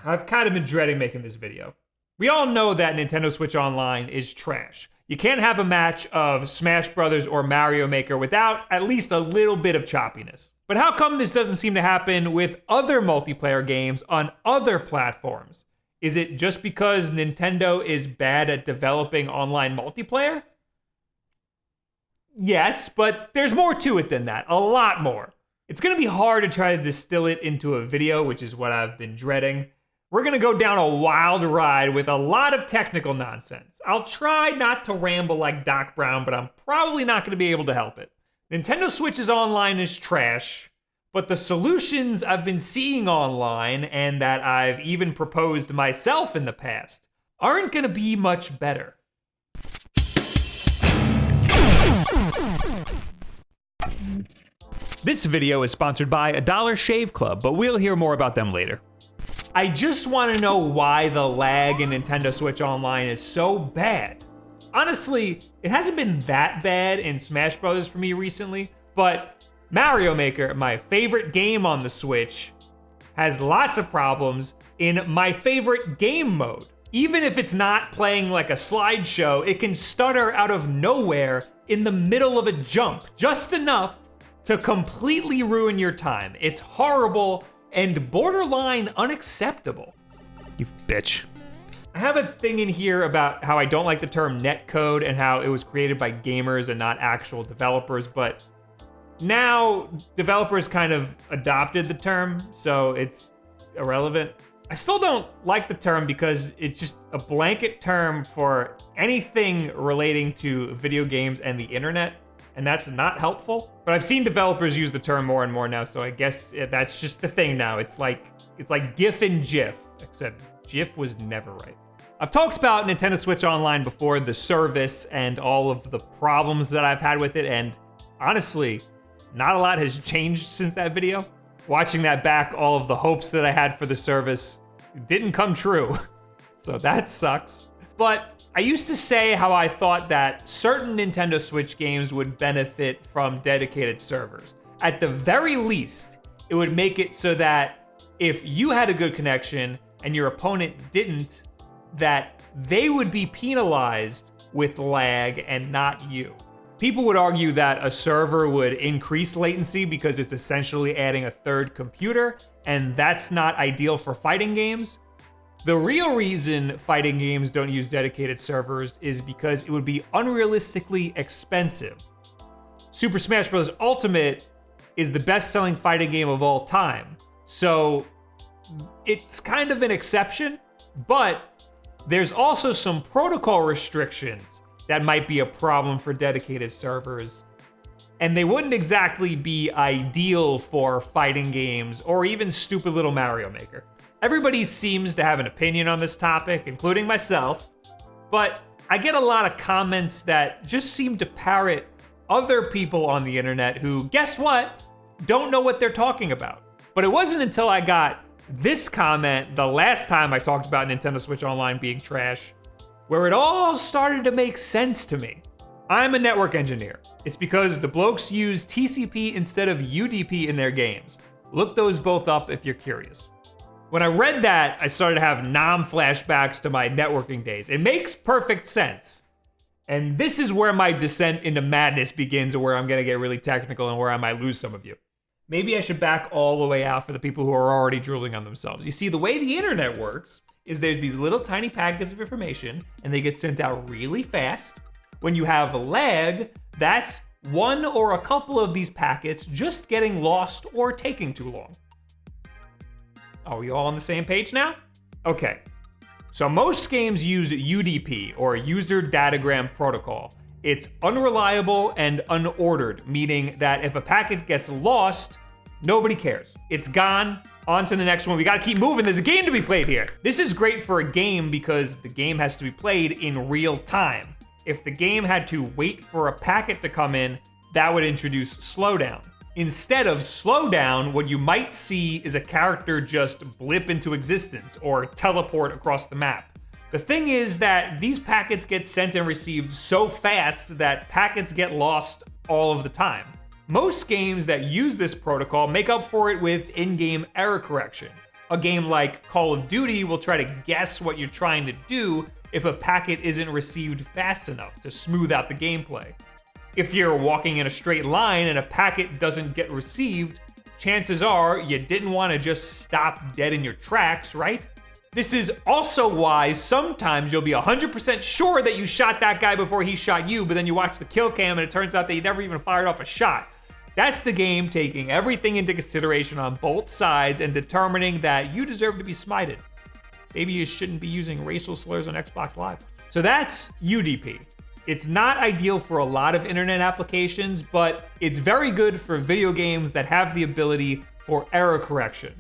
I've kind of been dreading making this video. We all know that Nintendo Switch Online is trash. You can't have a match of Smash Brothers or Mario Maker without at least a little bit of choppiness. But how come this doesn't seem to happen with other multiplayer games on other platforms? Is it just because Nintendo is bad at developing online multiplayer? Yes, but there's more to it than that, a lot more. It's gonna be hard to try to distill it into a video, which is what I've been dreading. We're gonna go down a wild ride with a lot of technical nonsense. I'll try not to ramble like Doc Brown, but I'm probably not gonna be able to help it. Nintendo Switch's online is trash, but the solutions I've been seeing online, and that I've even proposed myself in the past, aren't gonna be much better. This video is sponsored by Dollar Shave Club, but we'll hear more about them later. I just want to know why the lag in Nintendo Switch Online is so bad. Honestly, it hasn't been that bad in Smash Brothers for me recently, but Mario Maker, my favorite game on the Switch, has lots of problems in my favorite game mode. Even if it's not playing like a slideshow, it can stutter out of nowhere in the middle of a jump, just enough to completely ruin your time. It's horrible and borderline unacceptable. You bitch. I have a thing in here about how I don't like the term netcode and how it was created by gamers and not actual developers, but now developers kind of adopted the term, so it's irrelevant. I still don't like the term because it's just a blanket term for anything relating to video games and the internet, and that's not helpful. But I've seen developers use the term more and more now, so I guess that's just the thing now. It's like GIF and GIF, except GIF was never right. I've talked about Nintendo Switch Online before, the service and all of the problems that I've had with it, and honestly, not a lot has changed since that video. Watching that back, all of the hopes that I had for the service didn't come true, so that sucks. But I used to say how I thought that certain Nintendo Switch games would benefit from dedicated servers. At the very least, it would make it so that if you had a good connection and your opponent didn't, that they would be penalized with lag and not you. People would argue that a server would increase latency because it's essentially adding a third computer, and that's not ideal for fighting games. The real reason fighting games don't use dedicated servers is because it would be unrealistically expensive. Super Smash Bros. Ultimate is the best-selling fighting game of all time, so it's kind of an exception, but there's also some protocol restrictions that might be a problem for dedicated servers, and they wouldn't exactly be ideal for fighting games or even stupid little Mario Maker. Everybody seems to have an opinion on this topic, including myself, but I get a lot of comments that just seem to parrot other people on the internet who, guess what, don't know what they're talking about. But it wasn't until I got this comment the last time I talked about Nintendo Switch Online being trash, where it all started to make sense to me. I'm a network engineer. It's because the blokes use TCP instead of UDP in their games. Look those both up if you're curious. When I read that, I started to have flashbacks to my networking days. It makes perfect sense. And this is where my descent into madness begins, or where I'm gonna get really technical and where I might lose some of you. Maybe I should back all the way out for the people who are already drooling on themselves. You see, the way the internet works is there's these little tiny packets of information, and they get sent out really fast. When you have lag, that's one or a couple of these packets just getting lost or taking too long. Are we all on the same page now? Okay, so most games use UDP, or User Datagram Protocol. It's unreliable and unordered, meaning that if a packet gets lost, nobody cares. It's gone, on to the next one. We gotta keep moving, there's a game to be played here. This is great for a game because the game has to be played in real time. If the game had to wait for a packet to come in, that would introduce slowdown. Instead of slowdown, what you might see is a character just blip into existence or teleport across the map. The thing is that these packets get sent and received so fast that packets get lost all of the time. Most games that use this protocol make up for it with in-game error correction. A game like Call of Duty will try to guess what you're trying to do if a packet isn't received fast enough to smooth out the gameplay. If you're walking in a straight line and a packet doesn't get received, chances are you didn't want to just stop dead in your tracks, right? This is also why sometimes you'll be 100% sure that you shot that guy before he shot you, but then you watch the kill cam and it turns out that you never even fired off a shot. That's the game taking everything into consideration on both sides and determining that you deserve to be smited. Maybe you shouldn't be using racial slurs on Xbox Live. So that's UDP. It's not ideal for a lot of internet applications, but it's very good for video games that have the ability for error correction.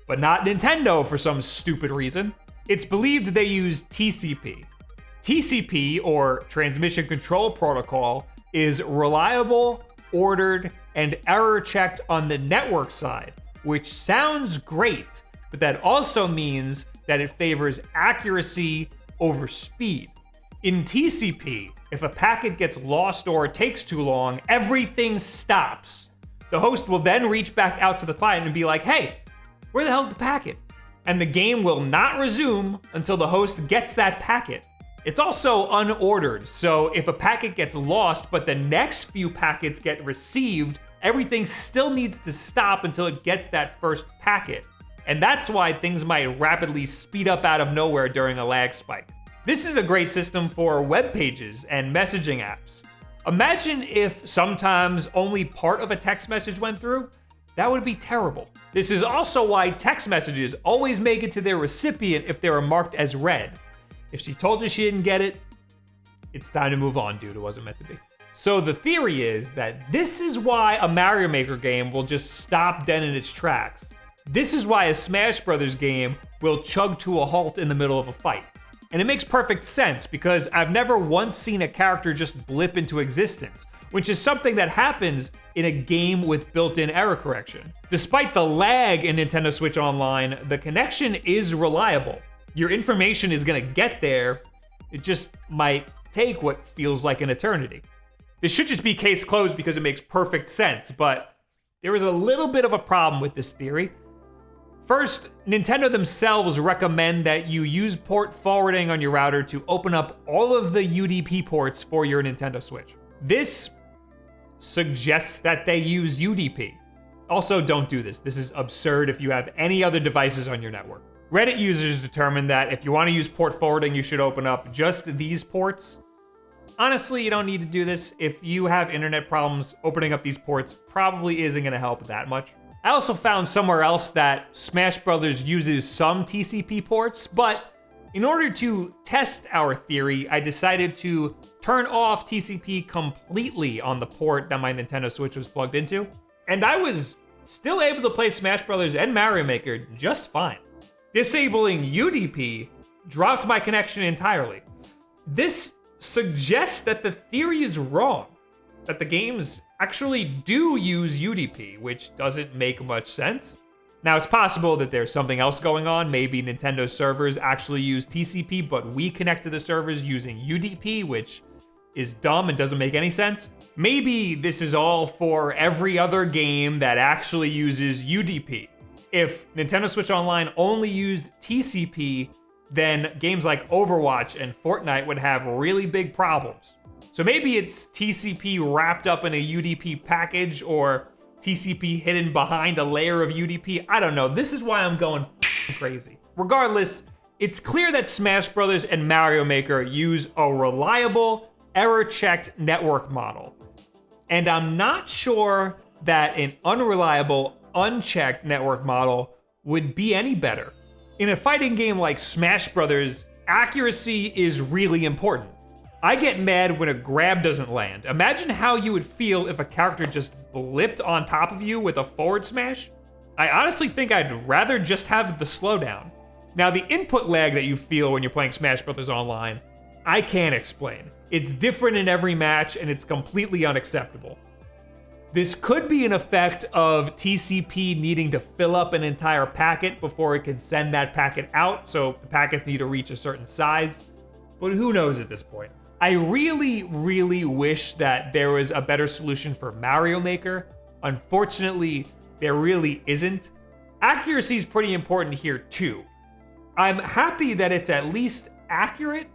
But not Nintendo for some stupid reason. It's believed they use TCP. TCP, or Transmission Control Protocol, is reliable, ordered, and error-checked on the network side, which sounds great, but that also means that it favors accuracy over speed. In TCP, if a packet gets lost or it takes too long, everything stops. The host will then reach back out to the client and be like, hey, where the hell's the packet? And the game will not resume until the host gets that packet. It's also unordered, so if a packet gets lost but the next few packets get received, everything still needs to stop until it gets that first packet. And that's why things might rapidly speed up out of nowhere during a lag spike. This is a great system for web pages and messaging apps. Imagine if sometimes only part of a text message went through. That would be terrible. This is also why text messages always make it to their recipient if they are marked as read. If she told you she didn't get it, it's time to move on, dude. It wasn't meant to be. So the theory is that this is why a Mario Maker game will just stop dead in its tracks. This is why a Smash Brothers game will chug to a halt in the middle of a fight. And it makes perfect sense because I've never once seen a character just blip into existence, which is something that happens in a game with built-in error correction. Despite the lag in Nintendo Switch Online, the connection is reliable. Your information is gonna get there, it just might take what feels like an eternity. This should just be case closed because it makes perfect sense, but there is a little bit of a problem with this theory. First, Nintendo themselves recommend that you use port forwarding on your router to open up all of the UDP ports for your Nintendo Switch. This suggests that they use UDP. Also, don't do this. This is absurd if you have any other devices on your network. Reddit users determined that if you want to use port forwarding, you should open up just these ports. Honestly, you don't need to do this. If you have internet problems, opening up these ports probably isn't going to help that much. I also found somewhere else that Smash Brothers uses some TCP ports, but in order to test our theory, I decided to turn off TCP completely on the port that my Nintendo Switch was plugged into, and I was still able to play Smash Brothers and Mario Maker just fine. Disabling UDP dropped my connection entirely. This suggests that the theory is wrong, that the games actually do use UDP, which doesn't make much sense. Now, it's possible that there's something else going on. Maybe Nintendo servers actually use TCP, but we connect to the servers using UDP, which is dumb and doesn't make any sense. Maybe this is all for every other game that actually uses UDP. If Nintendo Switch Online only used TCP, then games like Overwatch and Fortnite would have really big problems. So maybe it's TCP wrapped up in a UDP package or TCP hidden behind a layer of UDP. I don't know. This is why I'm going crazy. Regardless, it's clear that Smash Brothers and Mario Maker use a reliable, error-checked network model. And I'm not sure that an unreliable, unchecked network model would be any better. In a fighting game like Smash Brothers, accuracy is really important. I get mad when a grab doesn't land. Imagine how you would feel if a character just blipped on top of you with a forward smash. I honestly think I'd rather just have the slowdown. Now, the input lag that you feel when you're playing Smash Brothers Online, I can't explain. It's different in every match and it's completely unacceptable. This could be an effect of TCP needing to fill up an entire packet before it can send that packet out, so the packets need to reach a certain size, but who knows at this point. I really, really wish that there was a better solution for Mario Maker. Unfortunately, there really isn't. Accuracy is pretty important here too. I'm happy that it's at least accurate.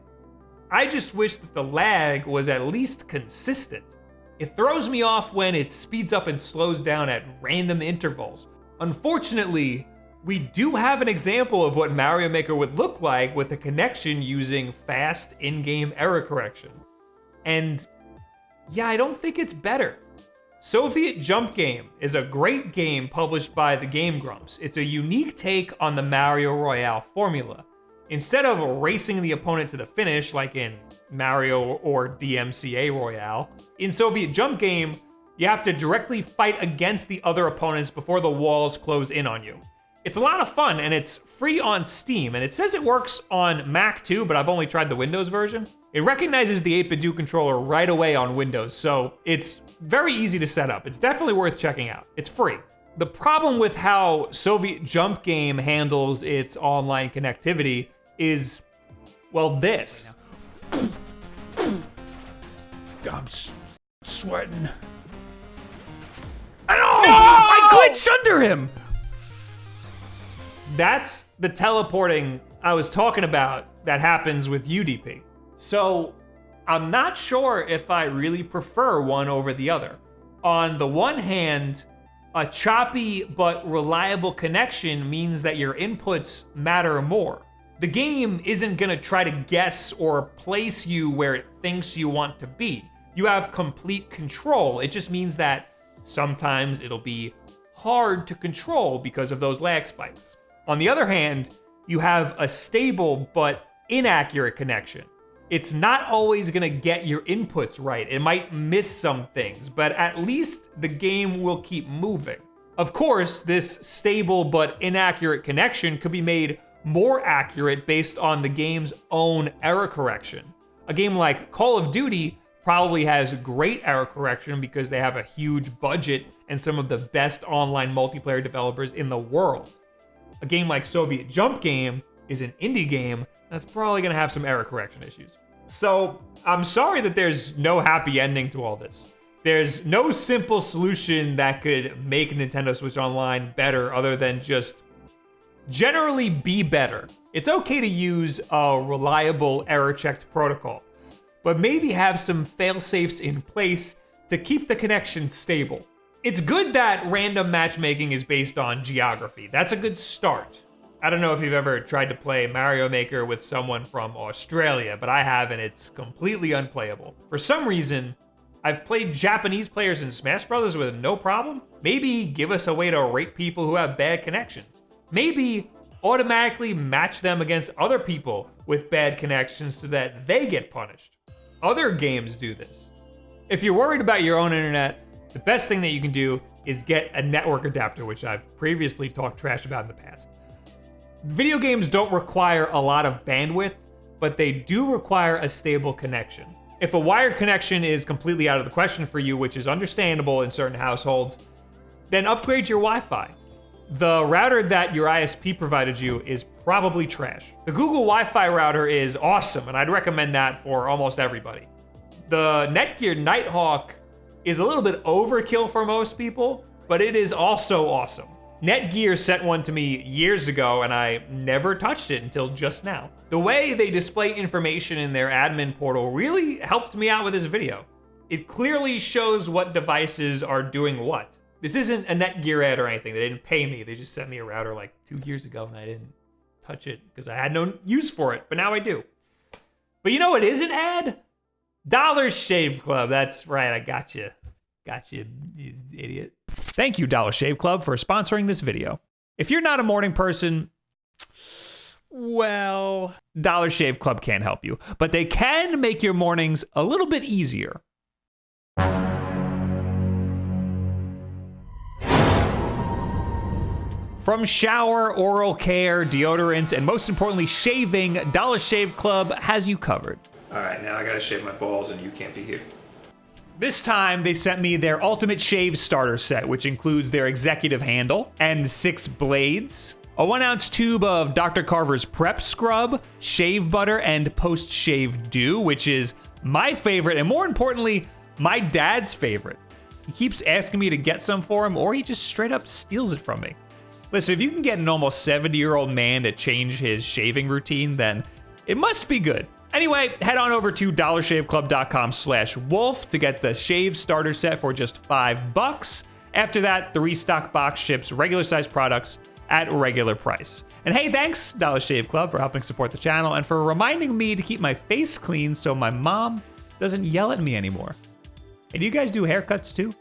I just wish that the lag was at least consistent. It throws me off when it speeds up and slows down at random intervals. Unfortunately, we do have an example of what Mario Maker would look like with a connection using fast in-game error correction. And yeah, I don't think it's better. Soviet Jump Game is a great game published by the Game Grumps. It's a unique take on the Mario Royale formula. Instead of racing the opponent to the finish like in Mario or DMCA Royale, in Soviet Jump Game, you have to directly fight against the other opponents before the walls close in on you. It's a lot of fun, and it's free on Steam, and it says it works on Mac too, but I've only tried the Windows version. It recognizes the 8BitDo controller right away on Windows, so it's very easy to set up. It's definitely worth checking out. It's free. The problem with how Soviet Jump Game handles its online connectivity is, well, this. I'm sweating. No! I glitched under him! That's the teleporting I was talking about that happens with UDP. So I'm not sure if I really prefer one over the other. On the one hand, a choppy but reliable connection means that your inputs matter more. The game isn't gonna try to guess or place you where it thinks you want to be. You have complete control. It just means that sometimes it'll be hard to control because of those lag spikes. On the other hand, you have a stable but inaccurate connection. It's not always gonna get your inputs right. It might miss some things, but at least the game will keep moving. Of course, this stable but inaccurate connection could be made more accurate based on the game's own error correction. A game like Call of Duty probably has great error correction because they have a huge budget and some of the best online multiplayer developers in the world. A game like Soviet Jump Game is an indie game that's probably gonna have some error correction issues. So I'm sorry that there's no happy ending to all this. There's no simple solution that could make Nintendo Switch Online better other than just generally be better. It's okay to use a reliable error-checked protocol, but maybe have some fail-safes in place to keep the connection stable. It's good that random matchmaking is based on geography. That's a good start. I don't know if you've ever tried to play Mario Maker with someone from Australia, but I have, and it's completely unplayable. For some reason, I've played Japanese players in Smash Brothers with no problem. Maybe give us a way to rate people who have bad connections. Maybe automatically match them against other people with bad connections so that they get punished. Other games do this. If you're worried about your own internet, the best thing that you can do is get a network adapter, which I've previously talked trash about in the past. Video games don't require a lot of bandwidth, but they do require a stable connection. If a wired connection is completely out of the question for you, which is understandable in certain households, then upgrade your Wi-Fi. The router that your ISP provided you is probably trash. The Google Wi-Fi router is awesome, and I'd recommend that for almost everybody. The Netgear Nighthawk is a little bit overkill for most people, but it is also awesome. Netgear sent one to me years ago, and I never touched it until just now. The way they display information in their admin portal really helped me out with this video. It clearly shows what devices are doing what. This isn't a Netgear ad or anything. They didn't pay me. They just sent me a router like 2 years ago, and I didn't touch it because I had no use for it, but now I do. But you know what is an ad? Dollar Shave Club. That's right, I got you. Got you, you idiot. Thank you, Dollar Shave Club, for sponsoring this video. If you're not a morning person, well, Dollar Shave Club can't help you, but they can make your mornings a little bit easier. From shower, oral care, deodorants, and most importantly, shaving, Dollar Shave Club has you covered. All right, now I gotta shave my balls and you can't be here. This time, they sent me their Ultimate Shave Starter Set, which includes their executive handle and 6 blades, a 1-ounce tube of Dr. Carver's Prep Scrub, shave butter, and post-shave dew, which is my favorite, and more importantly, my dad's favorite. He keeps asking me to get some for him, or he just straight up steals it from me. Listen, if you can get an almost 70-year-old man to change his shaving routine, then it must be good. Anyway, head on over to dollarshaveclub.com/Wulff to get the shave starter set for just $5. After that, the restock box ships regular sized products at regular price. And hey, thanks Dollar Shave Club for helping support the channel and for reminding me to keep my face clean so my mom doesn't yell at me anymore. Hey, do you guys do haircuts too?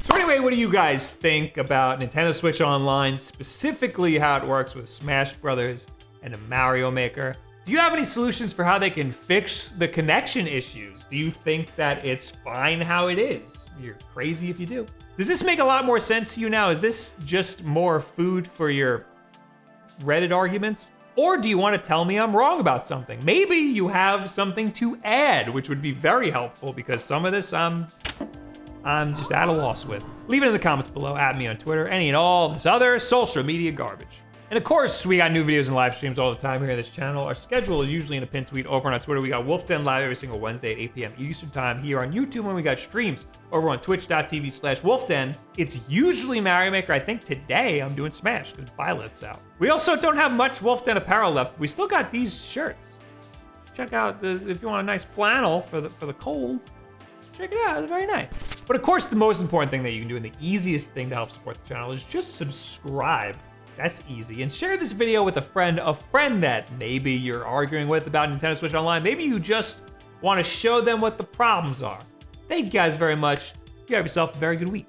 So anyway, what do you guys think about Nintendo Switch Online, specifically how it works with Smash Brothers and a Mario Maker? Do you have any solutions for how they can fix the connection issues? Do you think that it's fine how it is? You're crazy if you do. Does this make a lot more sense to you now? Is this just more food for your Reddit arguments? Or do you want to tell me I'm wrong about something? Maybe you have something to add, which would be very helpful because some of this I'm just at a loss with. Leave it in the comments below, add me on Twitter, any and all this other social media garbage. And of course, we got new videos and live streams all the time here on this channel. Our schedule is usually in a pinned tweet over on Twitter. We got Wulff Den live every single Wednesday at 8 p.m. Eastern time here on YouTube, and we got streams over on twitch.tv/WulffDen. It's usually Mario Maker. I think today I'm doing Smash because Violet's out. We also don't have much Wulff Den apparel left. We still got these shirts. Check out if you want a nice flannel for the cold. Check it out, it's very nice. But of course, the most important thing that you can do and the easiest thing to help support the channel is just subscribe. That's easy. And share this video with a friend that maybe you're arguing with about Nintendo Switch Online. Maybe you just want to show them what the problems are. Thank you guys very much. You have yourself a very good week.